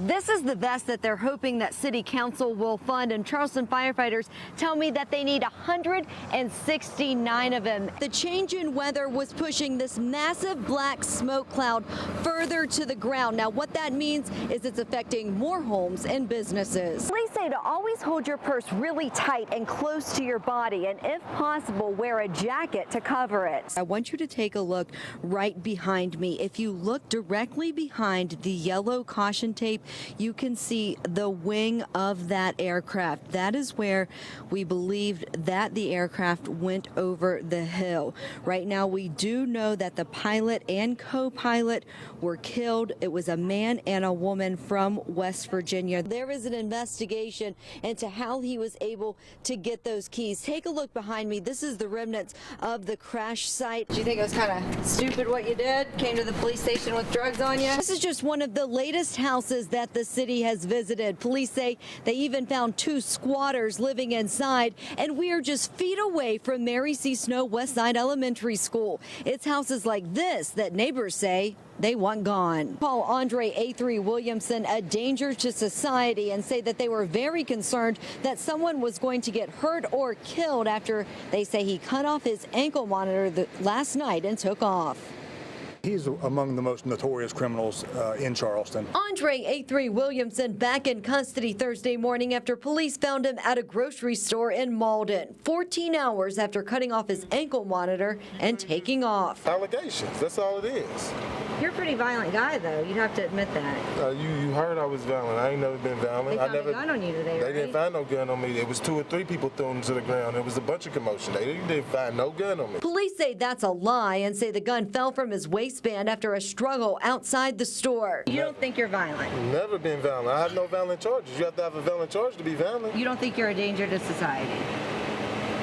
This is the vest that they're hoping that City Council will fund, and Charleston firefighters tell me that they need 169 of them. The change in weather was pushing this massive black smoke cloud further to the ground. Now, what that means is it's affecting more homes and businesses. Police say to always hold your purse really tight and close to your body, and if possible, wear a jacket to cover it. I want you to take a look right behind me. If you look directly behind the yellow caution tape, you can see the wing of that aircraft. That is where we believed that the aircraft went over the hill. Right now, we do know that the pilot and co-pilot were killed. It was a man and a woman from West Virginia. There is an investigation into how he was able to get those keys. Take a look behind me. This is the remnants of the crash site. Do you think it was kind of stupid what you did? Came to the police station with drugs on you? This is just one of the latest houses that the city has visited. Police say they even found 2 squatters living inside, and we are just feet away from Mary C. Snow Westside Elementary School. It's houses like this that neighbors say they want gone. Call Andre A3 Williamson a danger to society and say that they were very concerned that someone was going to get hurt or killed after they say he cut off his ankle monitor last night and took off. He's among the most notorious criminals in Charleston. Andre A3 Williamson back in custody Thursday morning after police found him at a grocery store in Malden, 14 hours after cutting off his ankle monitor and taking off. Allegations, that's all it is. You're a pretty violent guy, though. You'd have to admit that. You heard I was violent. I ain't never been violent. They found a gun on you today, They right? didn't find no gun on me. It was 2 or 3 people thrown to the ground. It was a bunch of commotion. They didn't find no gun on me. Police say that's a lie and say the gun fell from his waistband after a struggle outside the store. You don't think you're violent? Never been violent. I have no violent charges. You have to have a violent charge to be violent. You don't think you're a danger to society?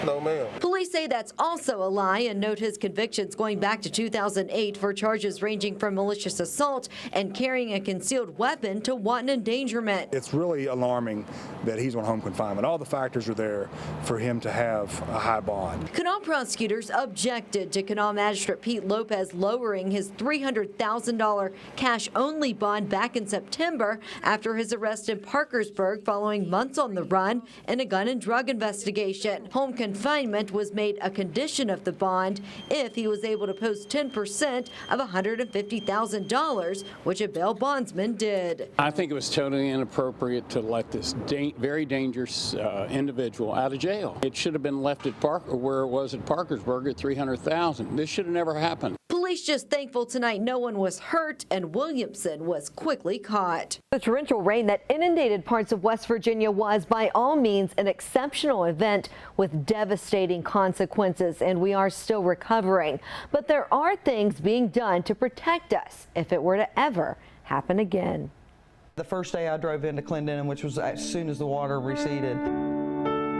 No, ma'am. Police say that's also a lie and note his convictions going back to 2008 for charges ranging from malicious assault and carrying a concealed weapon to wanton endangerment. It's really alarming that he's on home confinement. All the factors are there for him to have a high bond. Kanawha prosecutors objected to Kanawha Magistrate Pete Lopez lowering his $300,000 cash-only bond back in September after his arrest in Parkersburg following months on the run in a gun and drug investigation. Home confinement was made a condition of the bond if he was able to post 10% of $150,000, which a bail bondsman did. I think it was totally inappropriate to let this very dangerous individual out of jail. It should have been left at where it was at Parkersburg at $300,000. This should have never happened. Police just thankful tonight no one was hurt and Williamson was quickly caught. The torrential rain that inundated parts of West Virginia was by all means an exceptional event with devastating consequences, and we are still recovering. But there are things being done to protect us if it were to ever happen again. The first day I drove into Clendenin, which was as soon as the water receded.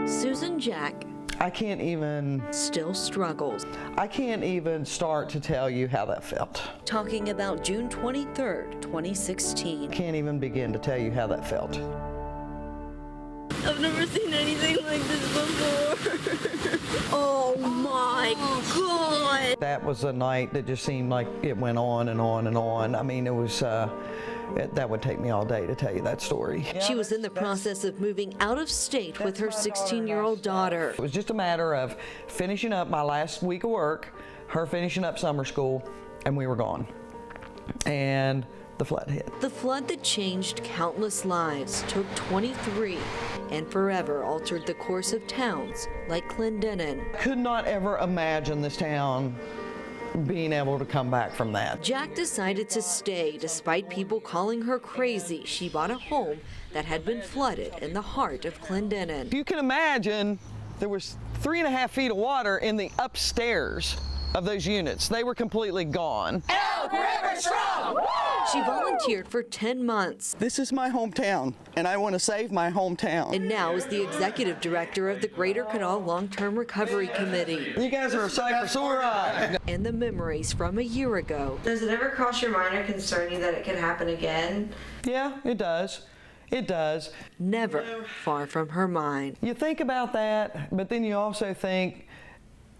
Susan Jack I can't even still struggles. I can't even start to tell you how that felt. Talking about June 23rd, 2016. Can't even begin to tell you how that felt. I've never seen anything like this before. Oh my God. That was a night that just seemed like it went on and on and on. I mean, it was that would take me all day to tell you that story. She was in the process of moving out of state with her 16-year-old daughter. It was just a matter of finishing up my last week of work, her finishing up summer school, and we were gone. And the flood hit. The flood that changed countless lives, took 23, and forever altered the course of towns like Clendenin. Could not ever imagine this town being able to come back from that. Jack decided to stay despite people calling her crazy. She bought a home that had been flooded in the heart of Clendenin. You can imagine there was 3.5 feet of water in the upstairs of those units. They were completely gone. Elk River strong! She volunteered for 10 months. This is my hometown, and I want to save my hometown. And now is the executive director of the Greater Kanawha Long-Term Recovery Committee. You guys are a sight for sore eyes. And the memories from a year ago. Does it ever cross your mind or concern you that it could happen again? Yeah, it does. It does. Never far from her mind. You think about that, but then you also think,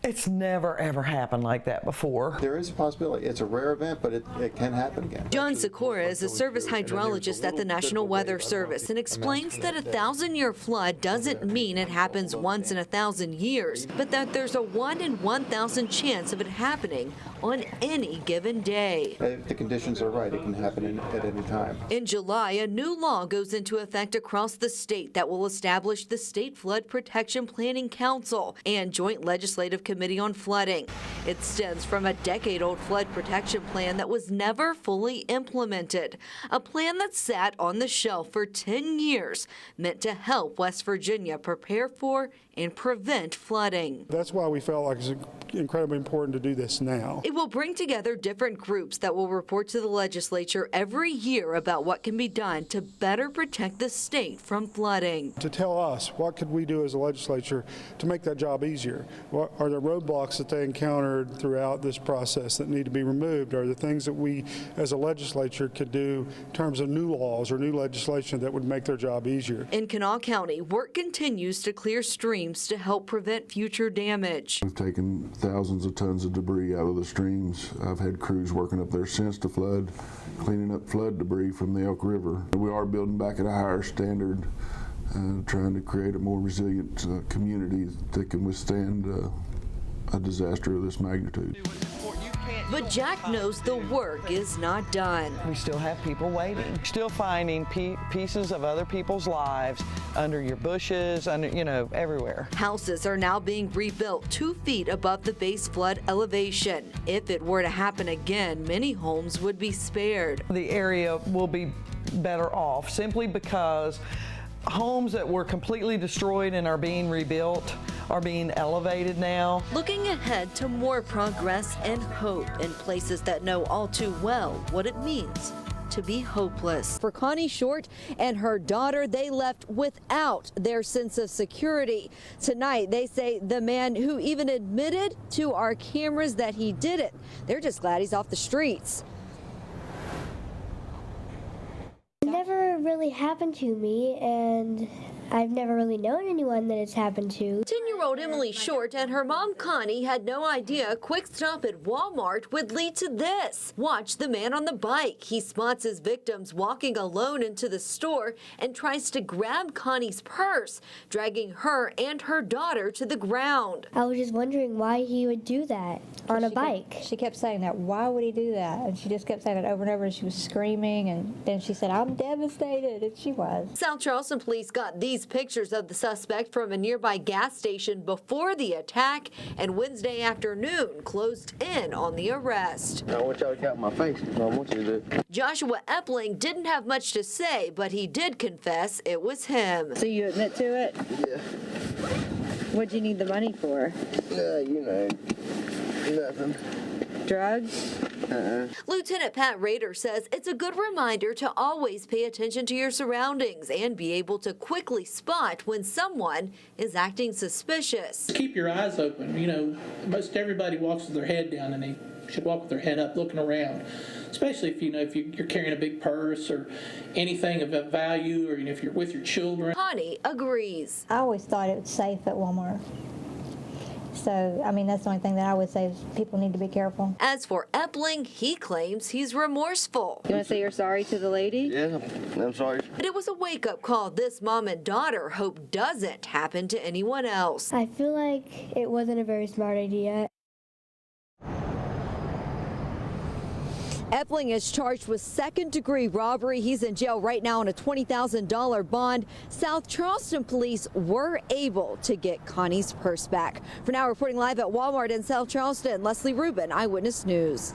It's never ever happened like that before. There is a possibility. It's a rare event, but it can happen again. John Sikora is a service hydrologist at the National Weather Service and explains that a 1,000-year flood doesn't mean it happens once in 1,000 years, but that there's a 1 in 1,000 chance of it happening on any given day. If the conditions are right, it can happen at any time. In July, a new law goes into effect across the state that will establish the State Flood Protection Planning Council and Joint Legislative Committee on Flooding. It stems from a decade-old flood protection plan that was never fully implemented, a plan that sat on the shelf for 10 years, meant to help West Virginia prepare for and prevent flooding. That's why we felt like it's incredibly important to do this now. It will bring together different groups that will report to the legislature every year about what can be done to better protect the state from flooding. To tell us what could we do as a legislature to make that job easier. What are the roadblocks that they encountered throughout this process that need to be removed? Are there things that we as a legislature could do in terms of new laws or new legislation that would make their job easier? In Kanawha County, work continues to clear streams to help prevent future damage. We've taken thousands of tons of debris out of the streams. I've had crews working up there since the flood, cleaning up flood debris from the Elk River. We are building back at a higher standard, trying to create a more resilient community that can withstand a disaster of this magnitude. But Jack knows the work is not done. We still have people waiting, still finding pieces of other people's lives under your bushes, under, everywhere. Houses are now being rebuilt 2 feet above the base flood elevation. If it were to happen again, many homes would be spared. The area will be better off simply because homes that were completely destroyed and are being rebuilt are being elevated now. Looking ahead to more progress and hope in places that know all too well what it means to be hopeless. For Connie Short and her daughter, they left without their sense of security. Tonight, they say the man who even admitted to our cameras that he did it, they're just glad he's off the streets. It never really happened to me, and I've never really known anyone that it's happened to. 10-year-old Emily Short and her mom Connie had no idea a quick stop at Walmart would lead to this. Watch the man on the bike. He spots his victims walking alone into the store and tries to grab Connie's purse, dragging her and her daughter to the ground. I was just wondering why he would do that on a bike. She kept saying that, why would he do that? And she just kept saying it over and over, and she was screaming, and then she said, I'm devastated, and she was. South Charleston police got these pictures of the suspect from a nearby gas station before the attack, and Wednesday afternoon closed in on the arrest. I want y'all to count my face. That's what I want you to do. Joshua Epling didn't have much to say, but he did confess it was him. So you admit to it? Yeah. What'd you need the money for? Nothing. Drugs? Lieutenant Pat Rader says it's a good reminder to always pay attention to your surroundings and be able to quickly spot when someone is acting suspicious. Keep your eyes open. Most everybody walks with their head down, and they should walk with their head up looking around, especially if you're carrying a big purse or anything of value, or if you're with your children. Connie agrees. I always thought it was safe at Walmart. So, that's the only thing that I would say is people need to be careful. As for Epling, he claims he's remorseful. You want to say you're sorry to the lady? Yeah, I'm sorry. But it was a wake-up call this mom and daughter hope doesn't happen to anyone else. I feel like it wasn't a very smart idea. Epling is charged with second-degree robbery. He's in jail right now on a $20,000 bond. South Charleston police were able to get Connie's purse back. For now, reporting live at Walmart in South Charleston, Leslie Rubin, Eyewitness News.